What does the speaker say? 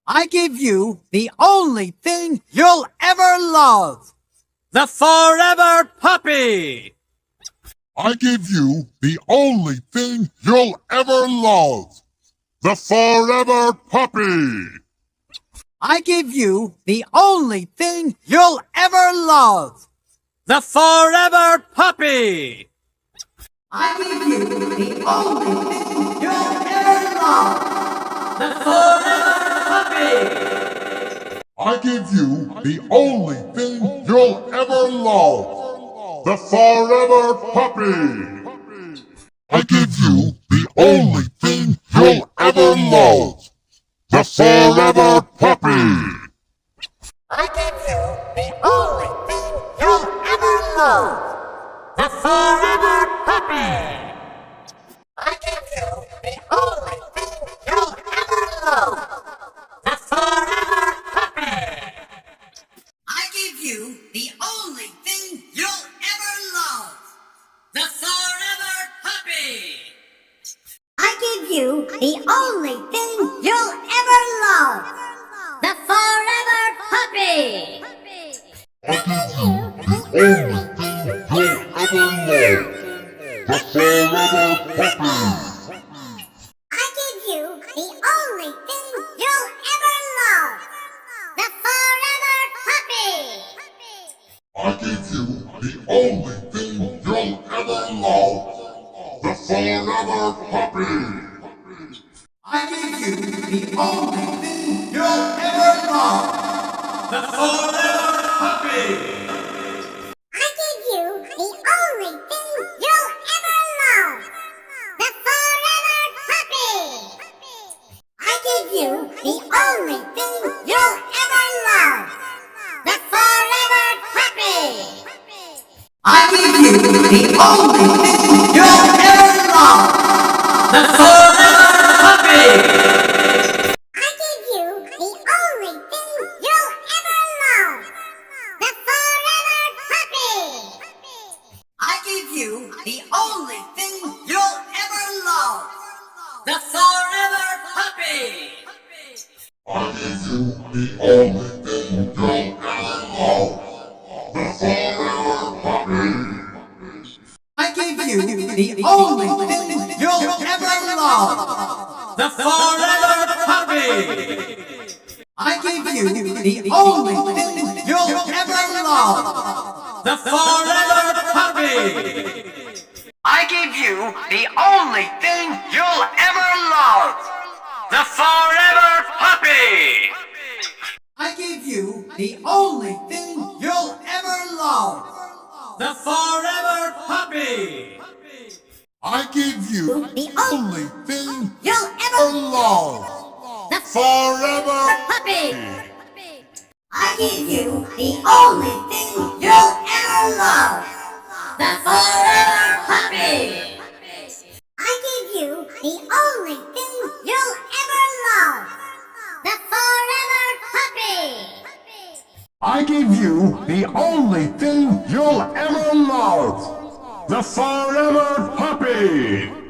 I give you the only thing you'll ever love. The forever puppy. I give you the only thing you'll ever love. The forever puppy. I give you the only thing you'll ever love. The forever puppy. I give you the only thing you'll ever love. The forever puppy. I give you the only thing you'll ever love. The forever puppy. I give you the only thing you'll ever love. The forever puppy. I give you the only thing you'll ever love. The forever puppy. I give you the only thing you'll ever love. The forever puppy. I give you the only thing you'll ever love. The forever puppy. I give you the only thing you'll ever love. The forever puppy. I give you the only thing you'll ever love. The forever puppy. I give you the only thing you'll ever love. The forever puppy. I give you the only thing you'll ever love. The forever puppy. I give you the only thing you'll ever love. The forever puppy. I give you the only thing you'll ever love. The forever puppy. I give you the only thing you'll ever love. The forever puppy. I give you the only thing you'll ever love. The forever puppy. I give you the only thing you'll ever love. The forever puppy. I give you the only thing you'll ever love. The forever puppy. I give you the only thing you'll ever love. The forever puppy. I give you the only thing you'll ever love. The forever puppy. I give you the only thing you'll ever love. The forever puppy. I give you the only thing you'll ever love. The forever puppy. I give you the only thing you'll ever love. The forever puppy. I give you The only thing you'll ever ever love. The Forever puppy. I give you the only thing you'll ever love. The forever puppy. I give you the only thing you'll ever love. The forever puppy. I give you the only thing you'll ever love. The forever puppy.